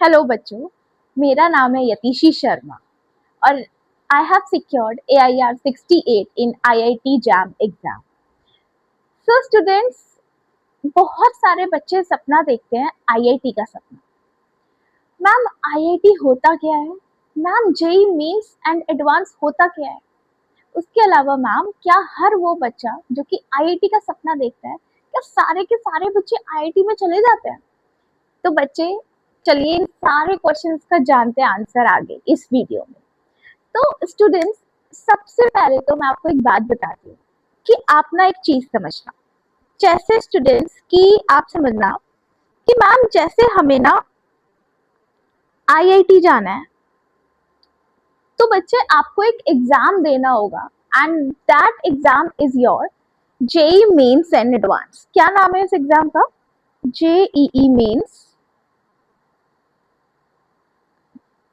Hello बच्चों, मेरा नाम है यतीशी शर्मा और I have secured AIR 68 in IIT jam exam. So students, बहुत सारे बच्चे सपना देखते हैं IIT का सपना। मैम, IIT होता क्या है? Ma'am, JEE mains and advance होता क्या है? उसके अलावा मैम, क्या हर वो बच्चा जो कि IIT का सपना देखता है, क्या सारे के सारे बच्चे IIT में चले जाते हैं? तो बच्चे, चलिए इन सारे क्वेश्चंस का जानते हैं आंसर आगे इस वीडियो में। तो स्टूडेंट्स, सबसे पहले तो मैं आपको एक बात बताती हूँ कि आप ना एक चीज समझना। जैसे स्टूडेंट्स की आप समझना कि मैम, जैसे हमें ना IIT जाना है तो बच्चे आपको एक एग्जाम देना होगा and that exam is your JEE mains and advance. क्या नाम है इस एग्जाम का? JEE mains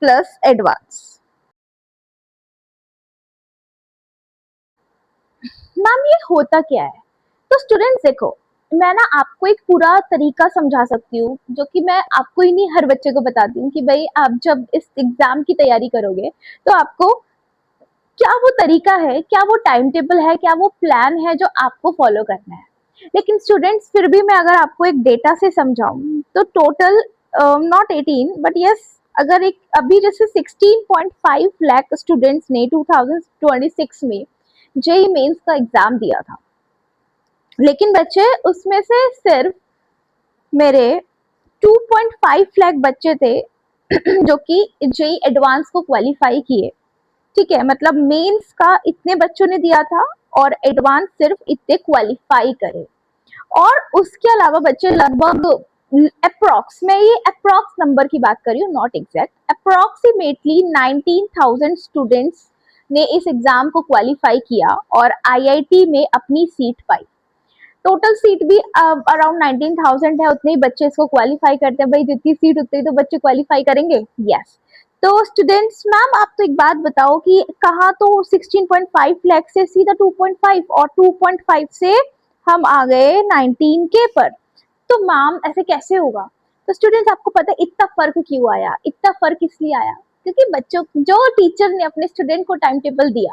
plus advance. Ma'am, ये होता क्या है? तो स्टूडेंट्स देखो, मैं ना आपको एक पूरा तरीका समझा सकती हूँ जो कि मैं आपको ही नहीं हर बच्चे को बताती हूँ कि भाई आप जब इस एग्जाम की तैयारी करोगे तो आपको क्या वो तरीका है, क्या वो टाइम टेबल है, क्या वो प्लान है जो आपको फॉलो करना है। लेकिन स्टूडेंट्स, फिर भी मैं अगर आपको एक डेटा से समझाऊं तो टोटल नॉट 18 बट यस, अगर एक अभी जैसे 16.5 लाख स्टूडेंट्स ने 2026 में जेई मेंस का एग्जाम दिया था, लेकिन बच्चे उसमें से सिर्फ मेरे 2.5 लाख बच्चे थे जो कि जेई एडवांस को क्वालिफाई किए। ठीक है, मतलब मेंस का इतने बच्चों ने दिया था और एडवांस सिर्फ इतने क्वालिफाई करे। और उसके अलावा बच्चे लगभग अप्रॉक्स, मैं ये अप्रॉक्स नंबर की बात कर रही हूँ, नॉट एग्जैक्ट, अप्रॉक्सीमेटली 19,000 स्टूडेंट्स ने इस एग्जाम को क्वालिफाई किया और IIT में अपनी सीट पाई। टोटल सीट भी अराउंड 19,000 है, उतने ही बच्चे इसको क्वालिफाई करते हैं। भाई जितनी सीट उतने ही तो बच्चे क्वालिफाई करेंगे। यस। तो स्टूडेंट्स, मैम आप तो एक बात बताओ कि कहाँ तो 16.5 लाख से सीधा 2.5 और 2.5 से हम आ गए 19 के पर। तो मैम ऐसे कैसे होगा? तो स्टूडेंट्स, आपको पता है इतना फर्क क्यों आया? इतना फर्क इसलिए आया क्योंकि बच्चों, जो टीचर ने अपने स्टूडेंट को टाइम टेबल दिया,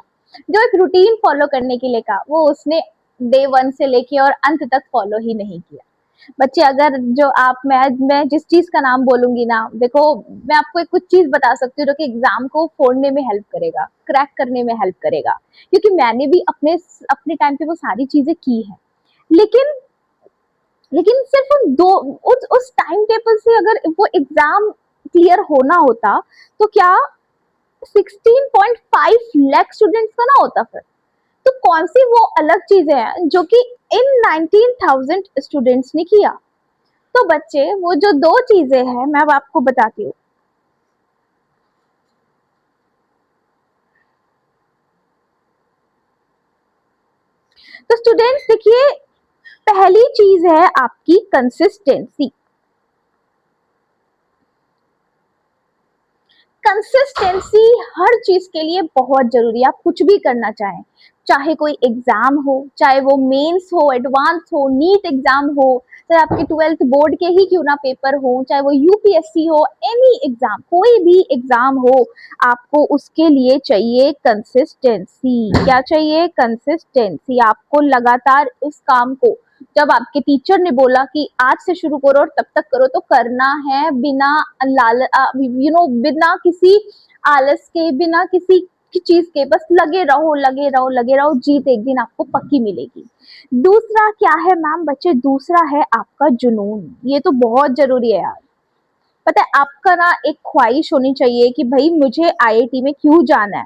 जो एक रूटीन फॉलो करने के लिए कहा, वो उसने डे 1 से लेके और अंत तक फॉलो ही नहीं किया। बच्चे, अगर जो आप मैं जिस चीज का नाम बोलूंगी ना, देखो मैं आपको एक कुछ चीज बता सकती हूँ जो कि एग्जाम को फोड़ने में हेल्प करेगा, क्रैक करने में हेल्प करेगा, क्योंकि मैंने भी अपने अपने टाइम पे वो सारी चीजें की है। लेकिन लेकिन सिर्फ उन दो उस टाइम टेबल से अगर वो एग्जाम क्लियर होना होता तो क्या 16.5 लाख स्टूडेंट्स का ना होता फिर? तो कौन सी वो अलग चीजें हैं जो कि इन 19,000 स्टूडेंट्स ने किया? तो बच्चे, वो जो दो चीजें हैं मैं अब आपको बताती हूँ। तो स्टूडेंट्स देखिए, पहली चीज है आपकी कंसिस्टेंसी। कंसिस्टेंसी हर चीज के लिए बहुत जरूरी है। आप कुछ भी करना चाहें, चाहे कोई एग्जाम हो, चाहे वो मेंस हो, एडवांस हो, नीट एग्जाम हो, चाहे आपके 12th बोर्ड के ही क्यों ना पेपर हो, चाहे वो UPSC हो, एनी एग्जाम, कोई भी एग्जाम हो, आपको उसके लिए चाहिए कंसिस्टेंसी। क्या चाहिए? कंसिस्टेंसी। आपको लगातार उस काम को, जब आपके टीचर ने बोला कि आज से शुरू करो और तब तक करो, तो करना है बिना बिना किसी आलस के, बिना किसी की चीज के, बस लगे रहो लगे रहो लगे रहो, जीत एक दिन आपको पक्की मिलेगी। दूसरा क्या है मैम बच्चे? दूसरा है आपका जुनून। ये तो बहुत जरूरी है यार। पता है, आपका ना एक ख्वाहिश होनी चाहिए कि भाई मुझे IIT में क्यों जाना है।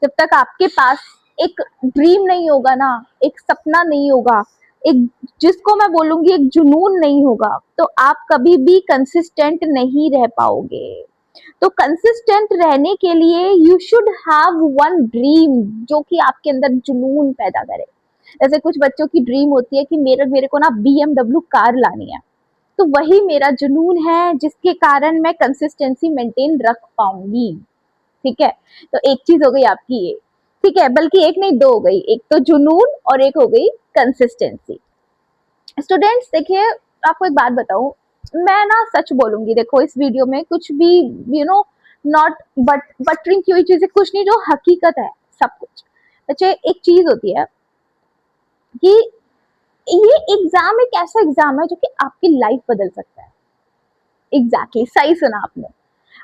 जब तक आपके पास एक ड्रीम नहीं होगा ना, एक सपना नहीं होगा, एक, जिसको मैं बोलूंगी एक जुनून नहीं होगा, तो आप कभी भी कंसिस्टेंट नहीं रह पाओगे। तो कंसिस्टेंट रहने के लिए you should have one dream जो कि आपके अंदर जुनून पैदा करे। जैसे कुछ बच्चों की ड्रीम होती है कि मेरे मेरे को ना BMW कार लानी है, तो वही मेरा जुनून है जिसके कारण मैं कंसिस्टेंसी मेंटेन रख पाऊंगी। ठीक है, तो एक चीज हो गई आपकी ये। ठीक है, बल्कि एक नहीं, दो हो गई, एक तो जुनून और एक हो गई कंसिस्टेंसी। स्टूडेंट्स देखिए, आपको एक बात बताऊं, मैं ना सच बोलूंगी, देखो इस वीडियो में कुछ भी नॉट बटरिंग की हुई चीजें कुछ नहीं, जो हकीकत है सब कुछ। अच्छा एक चीज होती है कि ये एग्जाम एक ऐसा एग्जाम है जो कि आपकी लाइफ बदल सकता है। एग्जैक्टली सही सुना आपने।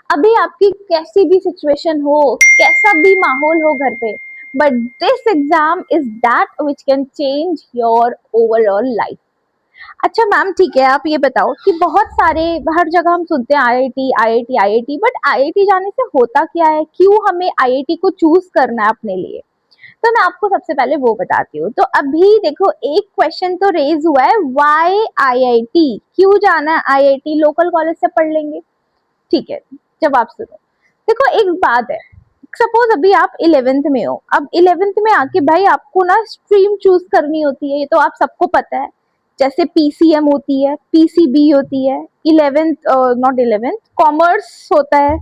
अभी आपकी कैसी भी सिचुएशन हो, कैसा भी माहौल हो घर पे, but this exam is that which can change your overall life. अच्छा मैम ठीक है, आप ये बताओ कि बहुत सारे हर जगह हम सुनते हैं IIT IIT IIT, but IIT जाने से होता क्या है, क्यों हमें आईआईटी को चूज करना है अपने लिए? तो मैं आपको सबसे पहले वो बताती हूँ। तो अभी देखो एक क्वेश्चन तो रेज हुआ है, व्हाई आईआईटी, क्यों जाना है आईआईटी, लोकल कॉलेज से पढ़ लेंगे। ठीक है, जवाब सुनो। देखो एक बात है, सपोज अभी आप 11th में हो, अब 11th में आके भाई आपको ना स्ट्रीम चूज करनी होती है, ये तो आप सबको पता है। जैसे पीसीएम होती है, पीसीबी होती है, 11th नॉट 11th कॉमर्स होता है,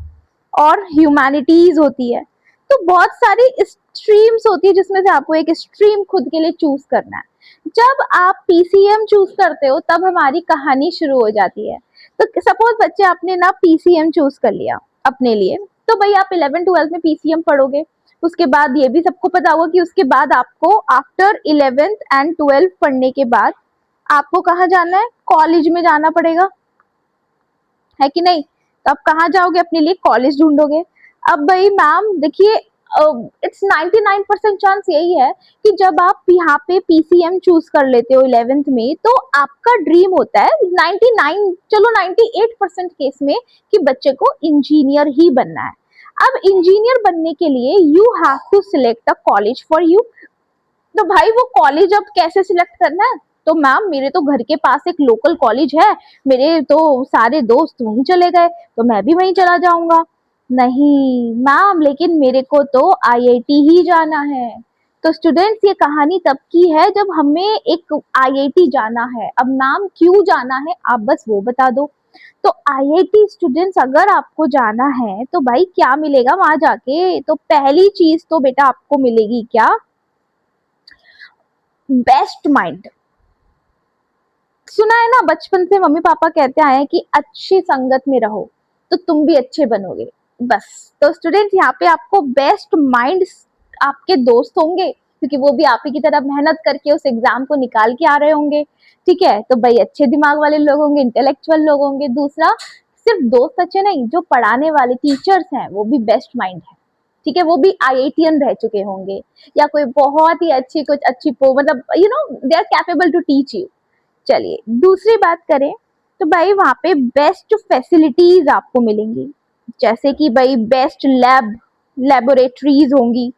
और ह्यूमैनिटीज होती है। तो बहुत सारी स्ट्रीम्स होती है जिसमें से आपको एक स्ट्रीम खुद के लिए चूज करना है। जब आप पीसीएम चूज करते हो तब हमारी कहानी शुरू हो जाती है। तो सपोज बच्चे आपने ना पीसीएम चूज कर लिया अपने लिए, तो भाई आप 11th-12th में पीसीएम पढ़ोगे। उसके बाद ये भी सबको पता होगा कि उसके बाद आपको आफ्टर 11th एंड 12th पढ़ने के बाद आपको कहाँ जाना है, कॉलेज में जाना पड़ेगा, है कि नहीं? तो आप कहाँ जाओगे, अपने लिए कॉलेज ढूंढोगे। अब भाई मैम देखिए, इट्स 99% चांस यही है कि जब आप यहाँ पे पीसीएम चूज कर लेते हो 11th में, तो आपका ड्रीम होता है 99 चलो 98% केस में कि बच्चे को इंजीनियर ही बनना है। अब इंजीनियर बनने के लिए you have to select a college for you. तो भाई वो कॉलेज अब कैसे सिलेक्ट करना है? तो मैम मेरे तो घर के पास एक लोकल कॉलेज है, मेरे तो सारे दोस्त वहीं चले गए, तो मैं भी वहीं चला जाऊंगा। नहीं मैम, लेकिन मेरे को तो आईआईटी ही जाना है। तो स्टूडेंट्स ये कहानी तब की है जब हमें एक आईआईटी जाना है। अब मैम क्यों जाना है आप बस वो बता दो। तो आईआईटी स्टूडेंट्स अगर आपको जाना है तो भाई क्या मिलेगा वहां जाके? तो पहली चीज तो बेटा आपको मिलेगी क्या? Best mind. सुना है ना, बचपन से मम्मी पापा कहते आए हैं कि अच्छी संगत में रहो तो तुम भी अच्छे बनोगे। बस तो स्टूडेंट यहाँ पे आपको बेस्ट माइंड आपके दोस्त होंगे, क्योंकि वो भी आप ही की तरह मेहनत करके उस एग्जाम को निकाल के आ रहे होंगे। ठीक है, तो भाई अच्छे दिमाग वाले लोग होंगे, इंटेलेक्चुअल लोग होंगे। दूसरा, सिर्फ दोस्त अच्छे नहीं, जो पढ़ाने वाले टीचर्स हैं वो भी बेस्ट माइंड है। ठीक है, वो भी आईआईटीएन रह चुके होंगे, या कोई बहुत ही अच्छी कुछ अच्छी मतलब they are capable to teach you. चलिए दूसरी बात करें, तो भाई वहां पे बेस्ट फैसिलिटीज आपको मिलेंगी, जैसे कि भाई बेस्ट लेबोरेटरीज होंगी।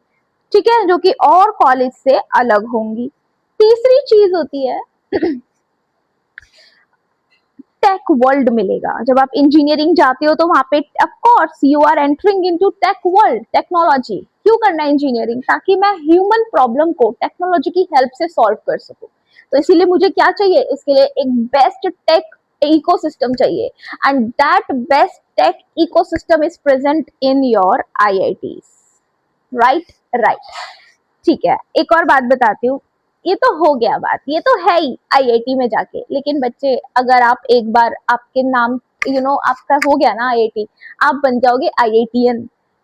ठीक है, जो कि और कॉलेज से अलग होंगी। तीसरी चीज होती है टेक वर्ल्ड मिलेगा। जब आप इंजीनियरिंग जाते हो तो वहां पे of course you are entering into tech world, technology. क्यों करना है इंजीनियरिंग? ताकि मैं ह्यूमन प्रॉब्लम को टेक्नोलॉजी की हेल्प से सॉल्व कर सकूं। तो इसीलिए मुझे क्या चाहिए, उसके लिए एक बेस्ट टेक इकोसिस्टम चाहिए, and that best tech ecosystem is present in your IITs. Right right. ठीक है, एक और बात बताती हूँ। ये तो हो गया बात, ये तो है ही आईआईटी में जाके। लेकिन बच्चे, अगर आप एक बार आपके नाम आपका हो गया ना आईआईटी, आप बन जाओगे आईआईटीएन,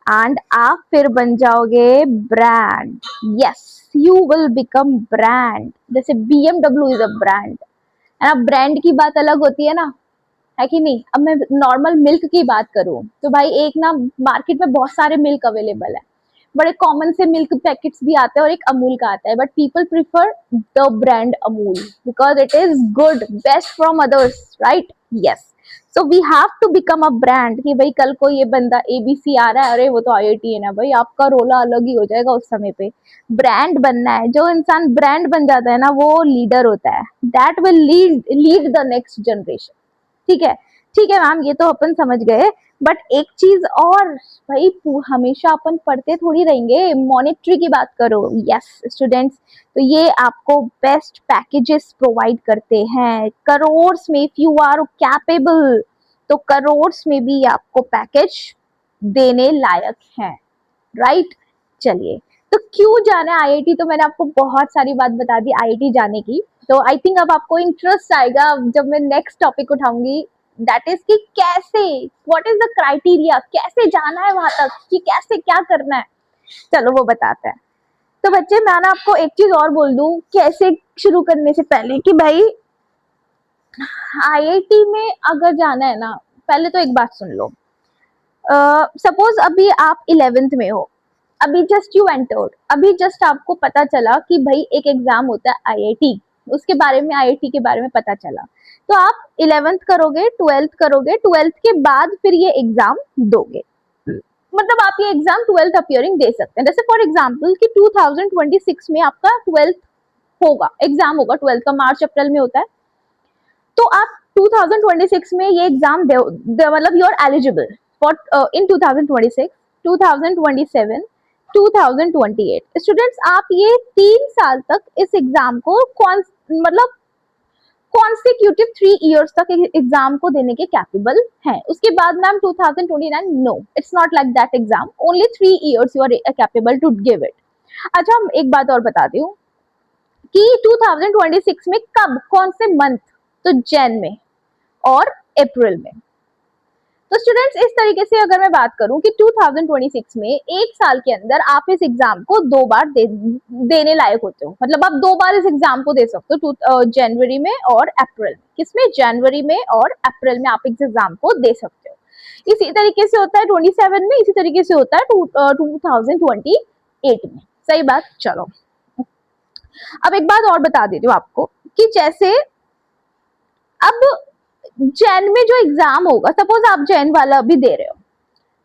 एंड आप फिर बन जाओगे brand. Yes, you will become brand. जैसे बीएमडब्ल्यू इज अ ब्रांड, है ना? ब्रांड की बात अलग होती है ना, है कि नहीं? अब मैं नॉर्मल मिल्क की बात करूं तो भाई एक ना मार्केट में बहुत सारे मिल्क अवेलेबल है, बड़े कॉमन से मिल्क पैकेट्स भी आते हैं और एक अमूल का आता है, but people prefer the brand Amul because it is good, best from others, right? Yes. So we have to become a brand कि भाई कल को ये बंदा एबीसी आ रहा है, अरे वो तो आईआईटी है ना, भाई आपका रोला अलग ही हो जाएगा उस समय पे। ब्रांड बनना है। जो इंसान ब्रांड बन जाता है ना, वो लीडर होता है, that will lead the next generation. ठीक है, ठीक है मैम, ये तो अपन समझ गए। बट एक चीज और, भाई हमेशा अपन पढ़ते थोड़ी रहेंगे, मॉनेटरी की बात करो। यस स्टूडेंट्स, तो ये आपको बेस्ट पैकेजेस प्रोवाइड करते हैं करोड़ में। इफ यू आर कैपेबल तो करोड़ में भी आपको पैकेज देने लायक हैं, राइट? चलिए, तो क्यों जाना है आईआईटी? तो मैंने आपको बहुत सारी बात बता दी आईआईटी जाने की। तो आई थिंक अब आपको इंटरेस्ट आएगा जब मैं नेक्स्ट टॉपिक उठाऊंगी, दैट इज कि कैसे, व्हाट इज द क्राइटेरिया, कैसे जाना है वहां तक, कि कैसे क्या करना है, चलो वो बताते हैं। तो बच्चे मैं ना आपको एक चीज और बोल दूं कैसे शुरू करने से पहले, कि भाई आईआईटी में अगर जाना है ना, पहले तो एक बात सुन लो। सपोज अभी आप 11th में हो, अभी जस्ट यू एंटर्ड, अभी जस्ट आपको पता चला कि भाई एक एग्जाम होता है आईआईटी, उसके बारे में, आईआईटी के बारे में पता चला, तो आप 11th करोगे, 12th करोगे, 12th के बाद फिर ये एग्जाम दोगे, मतलब आप ये एग्जाम 12th अपियरिंग दे सकते हैं। जैसे फॉर एग्जाम्पल कि 2026 में आपका 12th होगा, एग्जाम होगा 12th का, मार्च अप्रैल में होता है, तो आप 2026 में ये एग्जाम मतलब you are eligible for in 2026, 2027, 2028। Students आप ये 3 साल तक इस एग्जाम को मतलब कॉन्सिक्यूटिव 3 इयर्स तक एग्जाम को देने के कैपेबल हैं। उसके बाद ma'am 2029, no it's not like that exam, only 3 years you are capable to give it. अच्छा एक बात और बताती हूँ कि 2026 में कब, कौन से मंथ, तो जैन में और अप्रैल में। तो स्टूडेंट्स इस तरीके से अगर मैं बात करूं कि 2026 में एक साल के अंदर आप इस एग्जाम को 2 बार देने लायक होते हो, मतलब आप 2 बार इस एग्जाम को दे सकते हो, जनवरी में और अप्रैल में। किसमें? जनवरी में और अप्रैल में आप इस एग्जाम को दे सकते हो। इसी तरीके से होता है 27 में, इसी तरीके से होता है 2028 में। सही बात। चलो अब एक बात और बता देती हूँ आपको कि जैसे अब जैन में जो एग्जाम होगा, सपोज आप जैन वाला अभी दे रहे हो,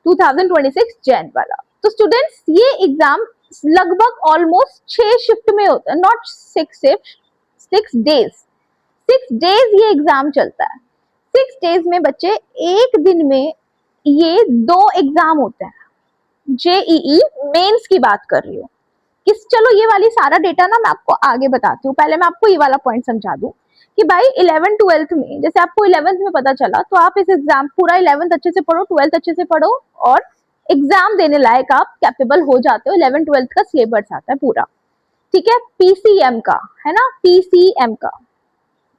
2026 जैन वाला, तो स्टूडेंट्स ये एग्जाम लगभग ऑलमोस्ट 6 शिफ्ट में होता है, नॉट 6 शिफ्ट, 6 डेज, 6 डेज ये एग्जाम चलता है। 6 डेज में बच्चे एक दिन में ये 2 एग्जाम होते हैं। जेईई मेंस की बात कर रही हूँ, किस, चलो ये वाली सारा डेटा ना मैं आपको आगे बताती हूँ, पहले मैं आपको ये वाला पॉइंट समझा दूं कि भाई 11 12th में, जैसे आपको 11th में पता चला तो आप इस एग्जाम पूरा 11th अच्छे से पढ़ो, 12th अच्छे से पढ़ो और एग्जाम देने लायक आप कैपेबल हो जाते हो। 11 12th का सिलेबस आता है पूरा, ठीक है, पीसीएम का है ना, पीसीएम का,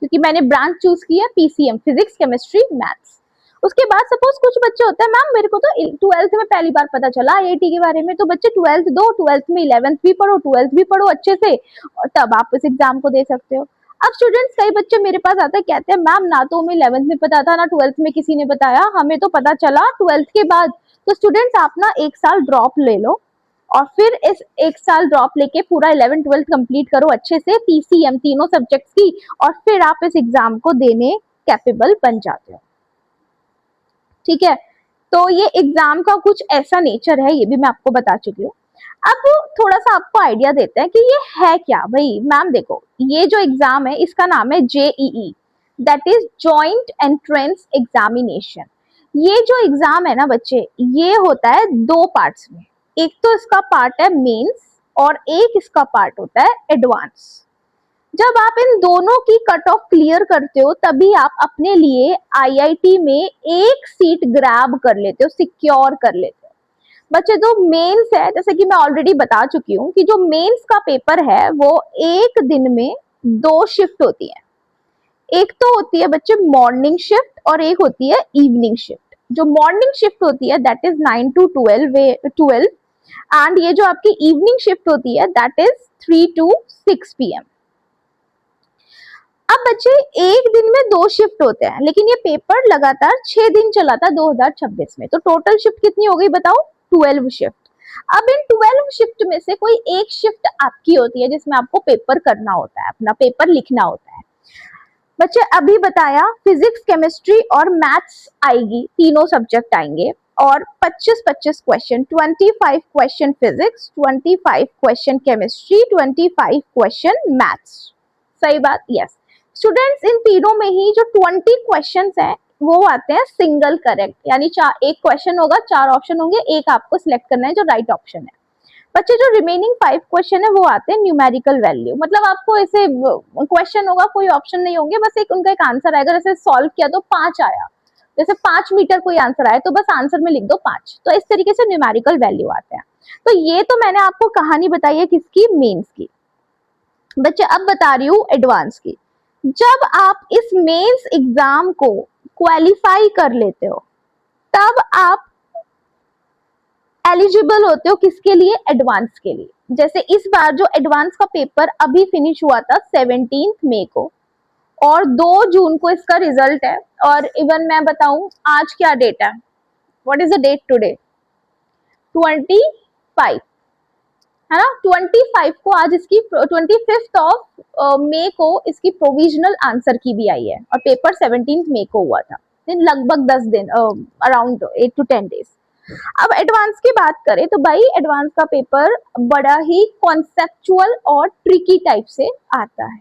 क्योंकि मैंने ब्रांच चूज किया पीसीएम, फिजिक्स केमिस्ट्री मैथ्स। उसके बाद सपोज कुछ बच्चे होते हैं मैम मेरे को तो 12th में पहली बार पता चला आईआईटी के बारे में, तो बच्चे 12th दो, 12th में 11th भी पढ़ो, 12th भी पढ़ो अच्छे से, और तब आप इस एग्जाम को दे सकते हो। अब स्टूडेंट्स कई बच्चे मेरे पास आते हैं, कहते हैं मैम ना तो हमें 11th में पता था, ना 12th में किसी ने बताया, हमें तो पता चला 12th के बाद। तो स्टूडेंट्स आप ना 1 साल ड्रॉप ले लो और फिर इस 1 साल ड्रॉप लेके पूरा 11 12th कंप्लीट करो अच्छे से, पीसीएम तीनों सब्जेक्ट्स की, और फिर आप इस एग्जाम को देने कैपेबल बन जाते हो। ठीक है, तो ये एग्जाम का कुछ ऐसा नेचर है, ये भी मैं आपको बता चुकी हूँ। अब थोड़ा सा आपको आइडिया देते हैं कि ये है क्या। भाई मैम देखो, ये जो एग्जाम है इसका नाम है JEE, that is joint entrance examination. ये जो एग्जाम है ना बच्चे, ये होता है 2 पार्ट्स में, एक तो इसका पार्ट है मेंस और एक इसका पार्ट होता है एडवांस। जब आप इन दोनों की कट ऑफ क्लियर करते हो तभी आप अपने लिए आईआईटी में एक सीट ग्रैब कर लेते हो, सिक्योर कर लेते हो। बच्चे जो मेंस है, जैसे कि मैं ऑलरेडी बता चुकी हूँ कि जो मेंस का पेपर है वो एक दिन में 2 शिफ्ट होती है। एक तो होती है बच्चे मॉर्निंग शिफ्ट और एक होती है इवनिंग शिफ्ट। जो मॉर्निंग शिफ्ट होती है दैट इज 9 to 12 एंड ये जो आपकी इवनिंग शिफ्ट होती है दैट इज 3 to 6 PM। अब बच्चे एक दिन में 2 शिफ्ट होते हैं, लेकिन ये पेपर लगातार 6 दिन चला था 2026 में, तो टोटल शिफ्ट कितनी हो गई बताओ? 12 शिफ्ट। अब इन 12 शिफ्ट में से कोई एक शिफ्ट आपकी होती है जिसमें आपको पेपर करना होता है, अपना पेपर लिखना होता है। बच्चे अभी बताया फिजिक्स केमिस्ट्री और मैथ्स आएगी, तीनों सब्जेक्ट आएंगे और 25-25 question, 25 question physics, 25 question chemistry, 25 question maths. सही बात? यस। स्टूडेंट्स इन तीनों में ही जो 20 क्वेश्चंस हैं वो आते हैं सिंगल करेक्ट, यानी एक क्वेश्चन होगा, 4 ऑप्शन होंगे, एक आपको सिलेक्ट करना है जो राइट ऑप्शन है। बच्चे जो रिमेनिंग 5 क्वेश्चन है वो आते हैं न्यूमेरिकल वैल्यू, मतलब आपको ऐसे क्वेश्चन होगा, कोई ऑप्शन नहीं होंगे, बस एक उनका एक आंसर आएगा, जैसे सॉल्व किया तो 5 आया, जैसे 5 मीटर कोई आंसर आया तो बस आंसर में लिख दो 5, तो इस तरीके से न्यूमेरिकल वैल्यू आते हैं। तो ये तो मैंने आपको कहानी बताई है किसकी? मेंस की। बच्चे अब बता रही हूँ एडवांस की। जब आप इस मेंस एग्जाम को क्वालिफाई कर लेते हो, तब आप एलिजिबल होते हो किसके लिए, एडवांस के लिए। जैसे इस बार जो एडवांस का पेपर अभी फिनिश हुआ था 17 मई को, और 2 जून को इसका रिजल्ट है। और इवन मैं बताऊं आज क्या डेट है, what is the date today, 25 है ना, 25 को आज इसकी 25 ऑफ मई को इसकी प्रोविजनल आंसर की भी आई है, और पेपर 17 मई को हुआ था, लगभग 10 दिन, अराउंड 8 to 10 डेज। अब एडवांस की बात करें तो भाई एडवांस का पेपर बड़ा ही कॉन्सेप्चुअल और ट्रिकी टाइप से आता है,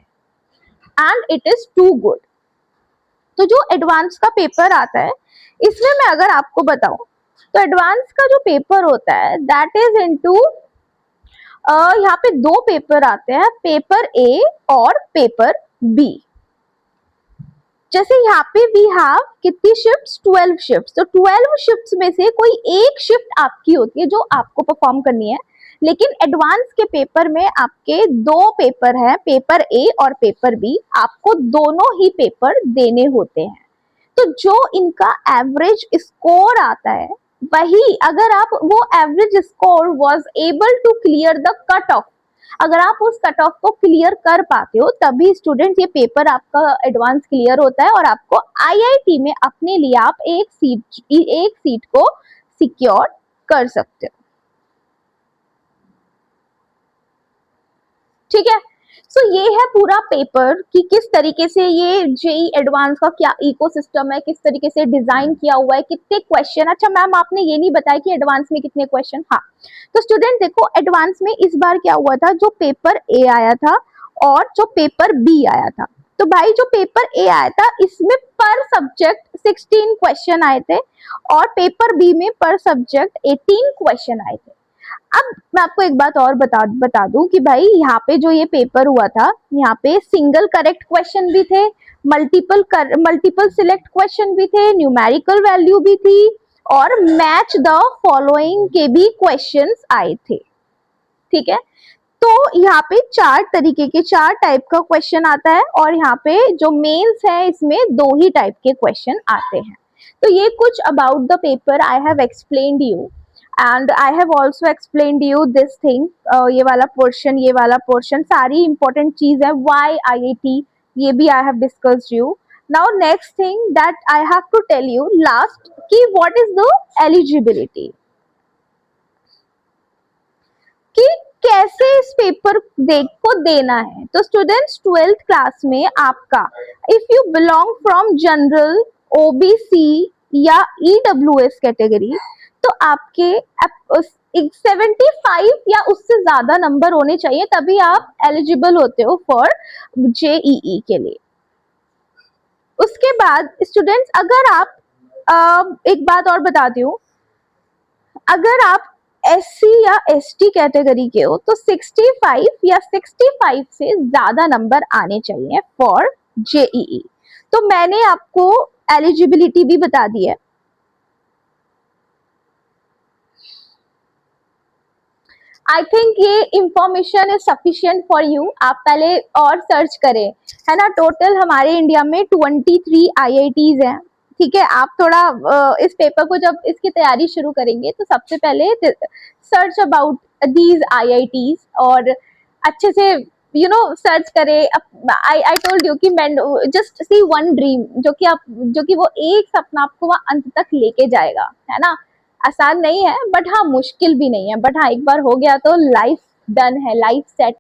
and it is too good. तो जो एडवांस का पेपर आता है, इसमें मैं अगर आपको बताऊं तो एडवांस का जो पेपर होता है दैट इज इनटू, यहाँ पे 2 पेपर आते हैं, पेपर ए और पेपर बी। जैसे यहाँ पे वी हैव कितनी शिफ्ट्स, 12 शिफ्ट्स। तो 12 शिफ्ट्स में से कोई एक शिफ्ट आपकी होती है जो आपको परफॉर्म करनी है, लेकिन एडवांस के पेपर में आपके 2 पेपर हैं, पेपर ए और पेपर बी, आपको दोनों ही पेपर देने होते हैं। तो जो इनका एवरेज स्कोर आता है, वही अगर आप वो average score was able to clear the cut off, अगर आप उस कट ऑफ को क्लियर कर पाते हो तभी स्टूडेंट ये पेपर आपका एडवांस क्लियर होता है, और आपको आईआईटी में अपने लिए आप एक सीट को सिक्योर कर सकते हो। ठीक है, सो ये है पूरा पेपर कि किस तरीके से ये जेई एडवांस का क्या इकोसिस्टम है, किस तरीके से डिजाइन किया हुआ है, कितने क्वेश्चन। अच्छा मैम आपने ये नहीं बताया कि एडवांस में कितने क्वेश्चन। हाँ, तो स्टूडेंट देखो एडवांस में इस बार क्या हुआ था, जो पेपर ए आया था और जो पेपर बी आया था, तो भाई जो पेपर ए आया था इसमें पर सब्जेक्ट 16 क्वेश्चन आए थे, और पेपर बी में पर सब्जेक्ट 18 क्वेश्चन आए थे। अब मैं आपको एक बात और बता दूं कि भाई यहाँ पे जो ये पेपर हुआ था, यहाँ पे सिंगल करेक्ट क्वेश्चन भी थे, मल्टीपल सिलेक्ट क्वेश्चन भी थे, न्यूमेरिकल वैल्यू भी थी, और मैच द फॉलोइंग के भी क्वेश्चंस आए थे। ठीक है, तो यहाँ पे 4 तरीके के 4 टाइप का क्वेश्चन आता है, और यहाँ पे जो मेंस है इसमें 2 ही टाइप के क्वेश्चन आते हैं। तो ये कुछ about the paper I have explained you, and I have also explained you this thing, ये वाला पोर्शन सारी इंपॉर्टेंट चीज है, वाई IIT, ये भी I have discussed you. Now next thing that I have to tell you last कि what is the eligibility, कि कैसे इस पेपर को देना है। तो स्टूडेंट्स 12th क्लास में आपका if you belong from general, OBC या EWS कैटेगरी, तो आपके 75 या उससे ज्यादा नंबर होने चाहिए, तभी आप एलिजिबल होते हो फॉर JEE के लिए। उसके बाद स्टूडेंट्स अगर आप एक बात और बताती हूँ, अगर आप SC या ST कैटेगरी के हो तो 65 या 65 से ज्यादा नंबर आने चाहिए फॉर JEE। तो मैंने आपको एलिजिबिलिटी भी बता दी है। आई थिंक ये information is sufficient for you, आप पहले और सर्च करें, है ना। टोटल हमारे इंडिया में 23 IITs हैं। ठीक है, आप थोड़ा इस पेपर को जब इसकी तैयारी शुरू करेंगे तो सबसे पहले सर्च अबाउट दीज IITs, और अच्छे से सर्च करें। आई टोल्ड यू कि जस्ट सी वन ड्रीम, जो कि वो एक सपना आपको वहाँ अंत तक लेके जाएगा, है ना। आसान नहीं है, बट हाँ मुश्किल भी नहीं है, बट हाँ एक बार हो गया तो लाइफ डन है, लाइफ सेट।